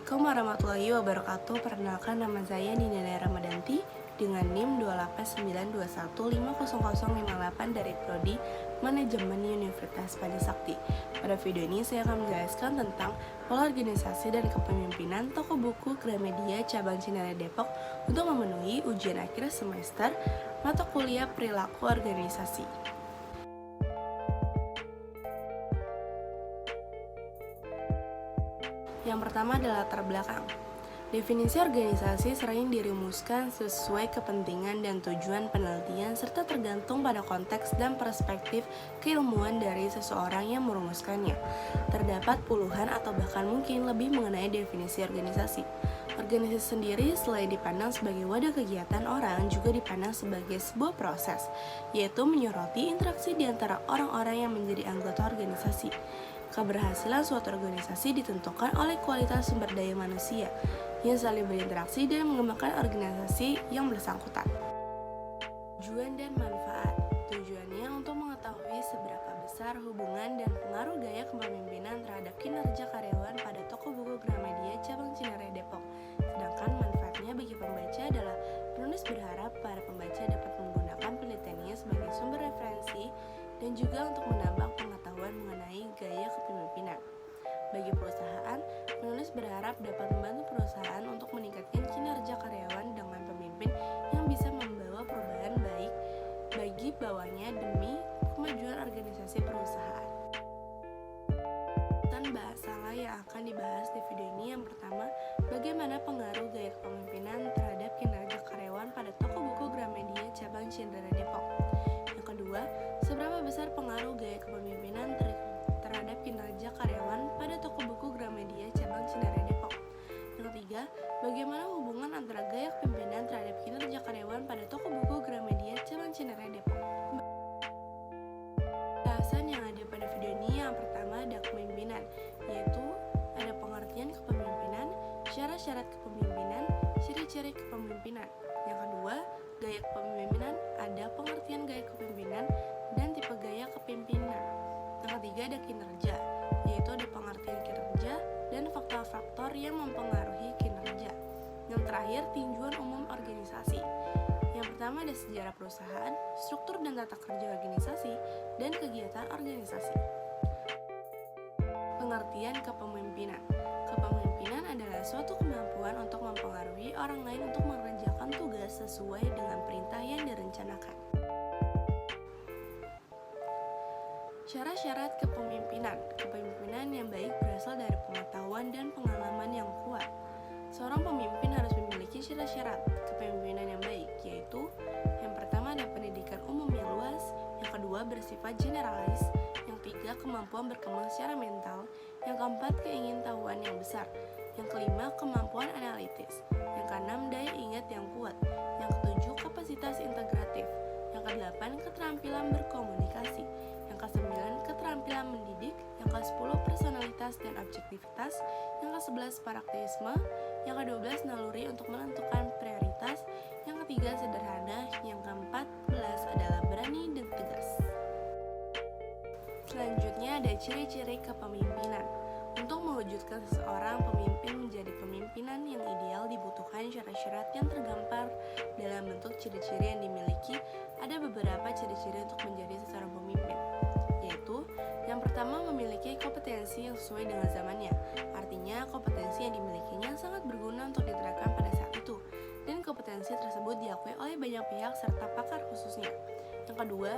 Assalamualaikum warahmatullahi wabarakatuh. Perkenalkan, nama saya Dinda Ramadanti dengan NIM 28921500058 dari Prodi Manajemen Universitas Pancasakti. Pada video ini saya akan menjelaskan tentang pola organisasi dan kepemimpinan toko buku Gramedia Cabang Cinere Depok untuk memenuhi ujian akhir semester mata kuliah perilaku organisasi. Yang pertama adalah latar belakang. Definisi organisasi sering dirumuskan sesuai kepentingan dan tujuan penelitian serta tergantung pada konteks dan perspektif keilmuan dari seseorang yang merumuskannya. Terdapat puluhan atau bahkan mungkin lebih mengenai definisi organisasi. Organisasi sendiri selain dipandang sebagai wadah kegiatan orang, juga dipandang sebagai sebuah proses, yaitu menyoroti interaksi di antara orang-orang yang menjadi anggota organisasi. Keberhasilan suatu organisasi ditentukan oleh kualitas sumber daya manusia yang saling berinteraksi dan mengembangkan organisasi yang bersangkutan. Tujuan dan manfaat. Tujuannya untuk mengetahui seberapa besar hubungan dan pengaruh gaya kepemimpinan terhadap kinerja karyawan pada toko buku Gramedia Cabang Cinere Depok. Sedangkan manfaatnya bagi pembaca adalah penulis berharap para pembaca dapat menggunakan penelitiannya sebagai sumber referensi dan juga untuk menambah pengetahuan mengenai gaya kepemimpinan. Bagi perusahaan, penulis berharap dapat membantu perusahaan untuk meningkatkan kinerja karyawan dengan pemimpin yang bisa membawa perubahan baik bagi bawahnya demi kemajuan organisasi perusahaan. Dan bahasalah yang akan dibahas di video ini. Yang pertama, bagaimana pengaruh gaya kepemimpinan terhadap kinerja karyawan pada toko buku Gramedia Cabang Cinere Depok. Yang kedua, seberapa besar pengaruh gaya kepemimpinan terhadap kinerja karyawan pada toko buku Gramedia Cabang Cinere Depok. Yang ketiga, bagaimana hubungan antara gaya kepemimpinan terhadap kinerja karyawan pada toko buku Gramedia Cabang Cinere Depok. Bahasan yang ada pada video ini, yang pertama ada kepemimpinan, yaitu ada pengertian kepemimpinan, syarat-syarat kepemimpinan, ciri-ciri kepemimpinan. Yang kedua, gaya kepemimpinan, ada pengertian gaya kepemimpinan dan tipe gaya kepemimpinan. Yang ketiga ada kinerja, yaitu ada pengertian kinerja dan faktor-faktor yang mempengaruhi kinerja. Yang terakhir, tinjauan umum organisasi. Yang pertama ada sejarah perusahaan, struktur dan tata kerja organisasi, dan kegiatan organisasi. Pengertian kepemimpinan. Kepemimpinan adalah suatu kemampuan untuk mempengaruhi orang lain untuk mengerjakan tugas sesuai dengan perintah yang direncanakan. Syarat-syarat kepemimpinan. Kepemimpinan yang baik berasal dari pengetahuan dan pengalaman yang kuat. Seorang pemimpin harus memiliki syarat-syarat kepemimpinan yang baik, yaitu yang pertama ada pendidikan umum yang luas, yang kedua bersifat generalis, yang ketiga kemampuan berkembang secara mental, yang keempat keingintahuan yang besar, yang kelima kemampuan analitis, yang keenam daya ingat yang kuat, yang ketujuh kapasitas integratif, yang kedelapan keterampilan berkomunikasi, yang ke-9 keterampilan mendidik, yang ke-10 personalitas dan objektivitas, yang ke-11 praktisme, yang ke-12 naluri untuk menentukan prioritas, yang ketiga sederhana, yang ke-14 adalah berani dan tegas. Selanjutnya ada ciri-ciri kepemimpinan. Untuk mewujudkan seseorang pemimpin menjadi pemimpinan yang ideal dibutuhkan syarat-syarat yang tergambar dalam bentuk ciri-ciri yang dimiliki. Ada beberapa ciri-ciri untuk menjadi seseorang pemimpin, yaitu yang pertama memiliki kompetensi yang sesuai dengan zamannya. Artinya kompetensi yang dimilikinya sangat berguna untuk diterapkan pada saat itu, dan kompetensi tersebut diakui oleh banyak pihak serta pakar khususnya. Yang kedua,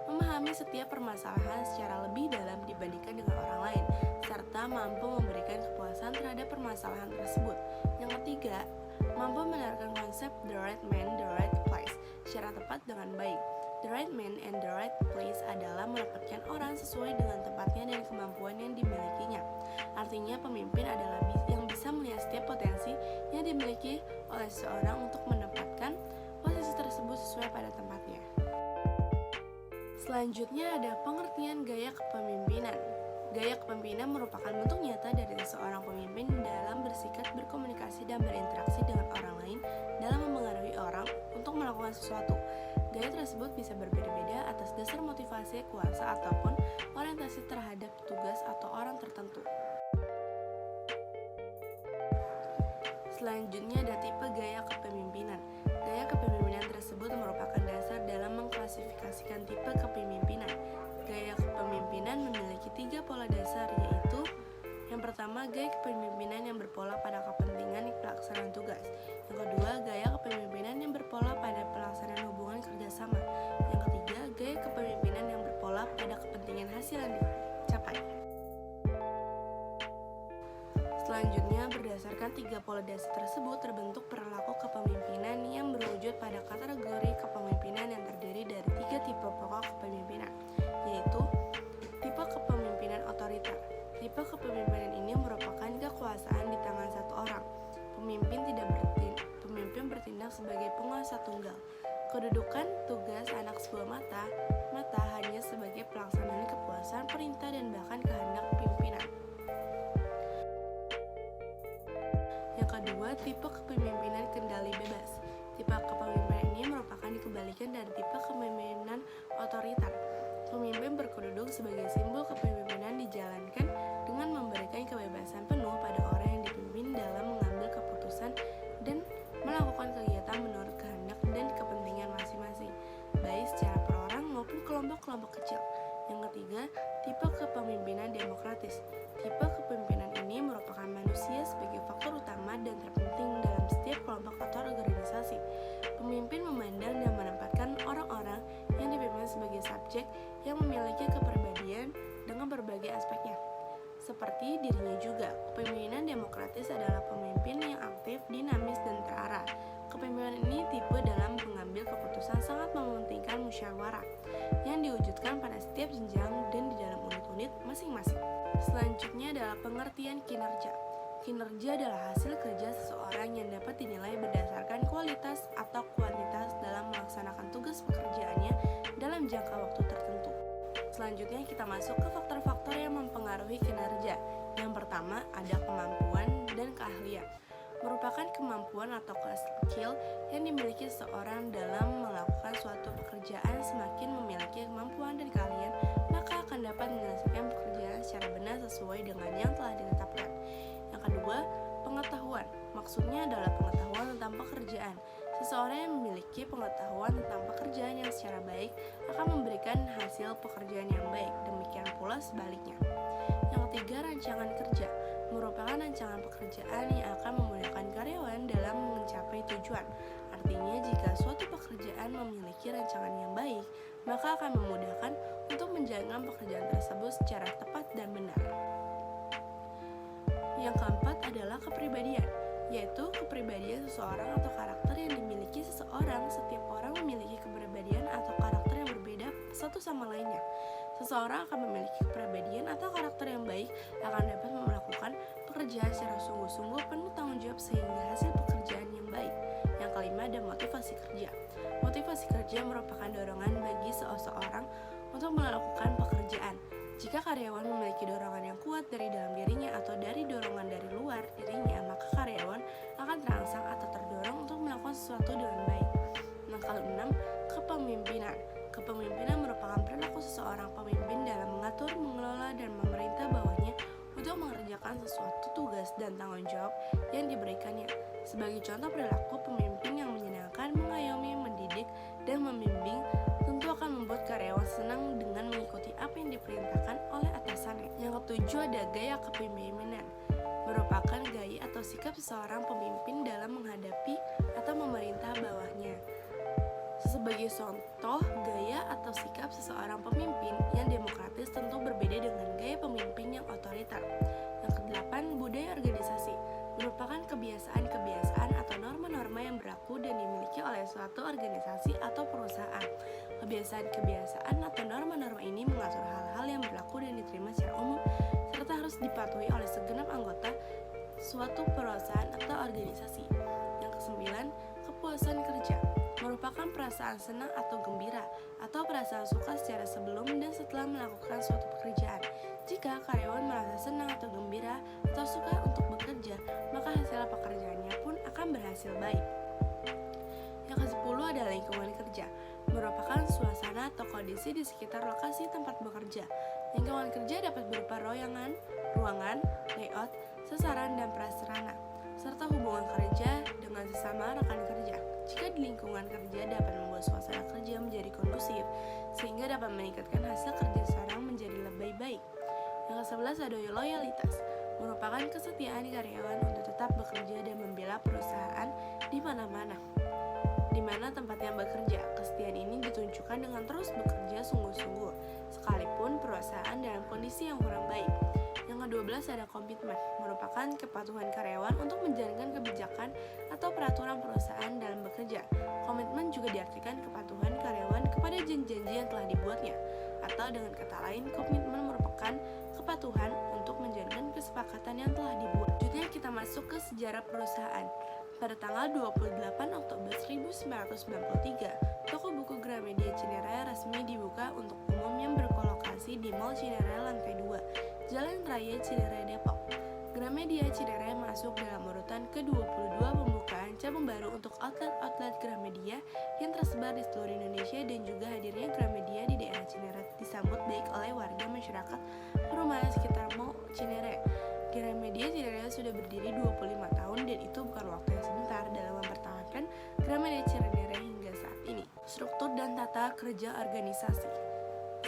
memahami setiap permasalahan secara lebih dalam dibandingkan dengan orang lain, serta mampu memberikan kepuasan terhadap permasalahan tersebut. Yang ketiga, mampu menerapkan konsep the right man, the right place secara tepat dengan baik. The right man and the right place adalah menempatkan orang sesuai dengan tempatnya dan kemampuan yang dimilikinya. Artinya pemimpin adalah yang bisa melihat setiap potensi yang dimiliki oleh seseorang untuk menempatkan posisi tersebut sesuai pada tempatnya. Selanjutnya ada pengertian gaya kepemimpinan. Gaya kepemimpinan merupakan bentuk nyata dari seseorang pemimpin dalam bersikap, berkomunikasi, dan berinteraksi dengan orang lain dalam mempengaruhi orang untuk melakukan sesuatu. Gaya tersebut bisa berbeda-beda atas dasar motivasi, kuasa, ataupun orientasi terhadap tugas atau orang tertentu. Selanjutnya ada tipe gaya kepemimpinan. Gaya kepemimpinan tersebut merupakan dasar dalam mengklasifikasikan tipe kepemimpinan. Gaya kepemimpinan memiliki 3 pola dasar, yaitu yang pertama, gaya kepemimpinan yang berpola pada kepentingan pelaksanaan tugas. Yang kedua, gaya kepemimpinan yang berpola pada pelaksanaan hubungan kerjasama. Yang ketiga, gaya kepemimpinan yang berpola pada kepentingan hasil yang dicapai. Selanjutnya, berdasarkan 3 pola dasar tersebut terbentuk perilaku kepemimpinan yang berwujud pada kategori kepemimpinan yang terdiri dari 3 tipe pokok kepemimpinan, yaitu tipe kepemimpinan otoriter. Tipe kepemimpinan ini merupakan kekuasaan di tangan satu orang. Pemimpin bertindak sebagai penguasa tunggal. Kedudukan tugas anak sebuah mata hanya sebagai pelaksanaan kekuasaan, perintah, dan bahkan kehendak pimpinan. Yang kedua, tipe kepemimpinan kendali bebas. Tipe kepemimpinan ini merupakan kebalikan dari tipe kepemimpinan otoriter. Pemimpin berkeduduk sebagai simbol kepemimpinan dijalankan dengan memberikan kebebasan penuh pada orang yang dipimpin dalam mengambil keputusan dan melakukan kegiatan menurut kehendak dan kepentingan masing-masing, baik secara perorang maupun kelompok-kelompok kecil. Yang ketiga, tipe kepemimpinan demokratis. Tipe kepemimpinan ini merupakan manusia sebagai faktor utama dan terpenting dalam setiap kelompok atau organisasi. Pemimpin memandang dan menempatkan orang-orang yang dipimpin sebagai subjek yang memiliki kepribadian dengan berbagai aspeknya. Seperti dirinya juga, kepemimpinan demokratis adalah pemimpin yang aktif, dinamis, dan terarah. Kepemimpinan ini tipe dalam mengambil keputusan sangat mementingkan musyawarah yang diwujudkan pada setiap jenjang dan di dalam unit-unit masing-masing. Selanjutnya adalah pengertian kinerja. Kinerja adalah hasil kerja seseorang yang dapat dinilai berdasarkan kualitas atau kuantitas dalam melaksanakan tugas pekerjaannya dalam jangka waktu tertentu. Selanjutnya kita masuk ke faktor-faktor yang mempengaruhi kinerja. Yang pertama ada kemampuan dan keahlian. Merupakan kemampuan atau skill yang dimiliki seseorang dalam melakukan suatu pekerjaan. Semakin memiliki kemampuan dan keahlian, maka akan dapat menyelesaikan pekerjaan secara benar sesuai dengan yang telah ditetapkan. Yang kedua, pengetahuan. Maksudnya adalah pengetahuan tentang pekerjaan. Seseorang yang memiliki pengetahuan tentang pekerjaan yang secara baik akan memberikan hasil pekerjaan yang baik, demikian pula sebaliknya. Yang ketiga, rancangan kerja. Merupakan rancangan pekerjaan yang akan memudahkan karyawan dalam mencapai tujuan. Artinya, jika suatu pekerjaan memiliki rancangan yang baik, maka akan memudahkan untuk menjalankan pekerjaan tersebut secara tepat dan benar. Yang keempat adalah kepribadian, yaitu kepribadian seseorang atau karakter yang dimiliki seseorang. Setiap orang memiliki kepribadian atau karakter yang berbeda satu sama lainnya. Seseorang akan memiliki kepribadian atau karakter yang baik akan dapat melakukan pekerjaan secara sungguh-sungguh, penuh tanggung jawab sehingga hasil pekerjaan yang baik. Yang kelima ada motivasi kerja. Motivasi kerja merupakan dorongan bagi seseorang untuk melakukan pekerjaan. Jika karyawan memiliki dorongan yang kuat dari dalam dirinya atau dari dorongan dari luar dirinya, maka karyawan akan terangsang atau terdorong untuk melakukan sesuatu dengan baik. Yang keenam, kepemimpinan. Kepemimpinan merupakan perilaku seseorang pemimpin dalam mengatur, mengelola, dan memerintah bawahnya untuk mengerjakan sesuatu tugas dan tanggung jawab yang diberikannya. Sebagai contoh perilaku pemimpin yang menyenangkan, mengayomi, mendidik, dan membimbing tentu akan membuat karyawan senang dengan mengikuti apa yang diperintahkan oleh atasannya. Yang ketujuh ada gaya kepemimpinan. Merupakan gaya atau sikap seseorang pemimpin dalam menghadapi atau memerintah bawahnya. Sebagai contoh, gaya atau sikap seseorang pemimpin yang demokratis tentu berbeda dengan gaya pemimpin yang otoriter. Yang kedelapan, budaya organisasi. Merupakan kebiasaan-kebiasaan atau norma-norma yang berlaku dan dimiliki oleh suatu organisasi atau perusahaan. Kebiasaan-kebiasaan atau norma-norma ini mengatur hal-hal yang berlaku dan diterima secara umum serta harus dipatuhi oleh segenap anggota suatu perusahaan atau organisasi. Yang kesembilan, kepuasan kerja. Merupakan perasaan senang atau gembira atau perasaan suka secara sebelum dan setelah melakukan suatu pekerjaan. Jika karyawan merasa senang atau gembira atau suka untuk bekerja, maka hasil pekerjaannya pun akan berhasil baik. Yang ke-10 adalah lingkungan kerja. Merupakan suasana atau kondisi di sekitar lokasi tempat bekerja. Lingkungan kerja dapat berupa ruangan, layout, sasaran, dan prasarana. serta hubungan kerja dengan sesama rekan kerja. Jika di lingkungan kerja dapat membuat suasana kerja menjadi kondusif, sehingga dapat meningkatkan hasil kerja seseorang menjadi lebih baik. Yang ke-11 ada loyalitas, merupakan kesetiaan karyawan untuk tetap bekerja dan membela perusahaan di mana-mana. Di mana tempatnya bekerja, kesetiaan ini ditunjukkan dengan terus bekerja sungguh-sungguh, sekalipun perusahaan dalam kondisi yang kurang baik. Yang ke-12 ada komitmen, merupakan kepatuhan karyawan untuk menjalankan kebijakan atau peraturan perusahaan dalam bekerja. Komitmen juga diartikan kepatuhan karyawan kepada janji-janji yang telah dibuatnya, atau dengan kata lain, komitmen merupakan kepatuhan untuk menjalankan kesepakatan yang telah dibuat. Selanjutnya kita masuk ke sejarah perusahaan. Pada tanggal 28 Oktober 1993, toko buku Gramedia Cinere resmi dibuka untuk umum yang berlokasi di Mall Cinere lantai 2, Jalan Raya Cinere, Depok. Gramedia Cinere masuk dalam urutan ke-22 pembukaan cabang baru untuk outlet-outlet Gramedia yang tersebar di seluruh Indonesia, dan juga hadirnya Gramedia di daerah Cinere disambut baik oleh warga masyarakat perumahan sekitar Mall Cinere. Gramedia Cinere sudah berdiri 25 tahun dan itu bukan waktu yang sebentar dalam mempertahankan Gramedia Cinere hingga saat ini. Struktur dan tata kerja organisasi.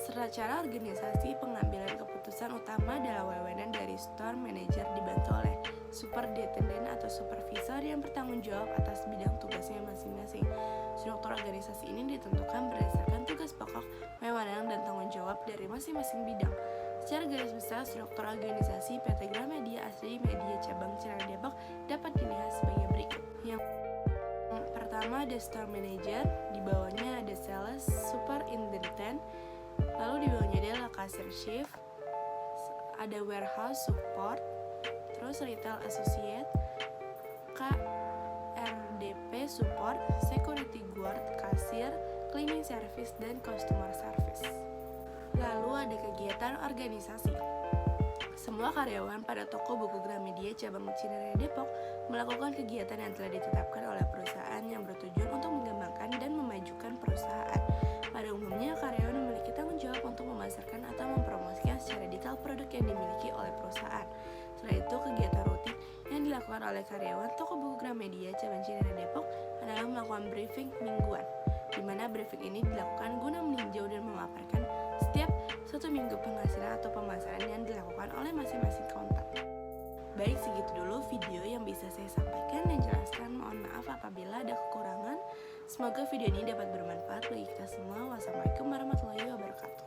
Secara organisasi, pengambilan keputusan utama adalah wewenang dari store manager dibantu oleh superintendent atau supervisor yang bertanggung jawab atas bidang tugasnya masing-masing. Struktur organisasi ini ditentukan berdasarkan tugas pokok, wewenang, dan tanggung jawab dari masing-masing bidang. Secara garis besar, struktur organisasi PT Gramedia Asri Media Cabang Cinere Depok dapat dilihat sebagai berikut. Yang pertama ada store manager, di bawahnya ada sales superintendent, lalu di bawahnya ada cashier chief, ada warehouse support, terus retail associate, KRDP support, security guard, kasir, cleaning service, dan customer service. Lalu ada kegiatan organisasi. Semua karyawan pada toko buku Gramedia cabang Cinere Depok melakukan kegiatan yang telah ditetapkan oleh perusahaan yang bertujuan untuk mengembangkan dan memajukan perusahaan. Pada umumnya, karyawan memiliki tanggung jawab untuk memasarkan atau mempromosikan secara detail produk yang dimiliki oleh perusahaan. Selain itu, kegiatan rutin yang dilakukan oleh karyawan toko buku Gramedia cabang Cinere Depok adalah melakukan briefing mingguan, di mana briefing ini dilakukan guna meninjau dan memaparkan setiap satu minggu penghasilan atau pemasaran yang dilakukan oleh masing-masing counter. Baik, segitu dulu video yang bisa saya sampaikan dan jelaskan. Mohon maaf apabila ada kekurangan. Semoga video ini dapat bermanfaat bagi kita semua. Wassalamualaikum warahmatullahi wabarakatuh.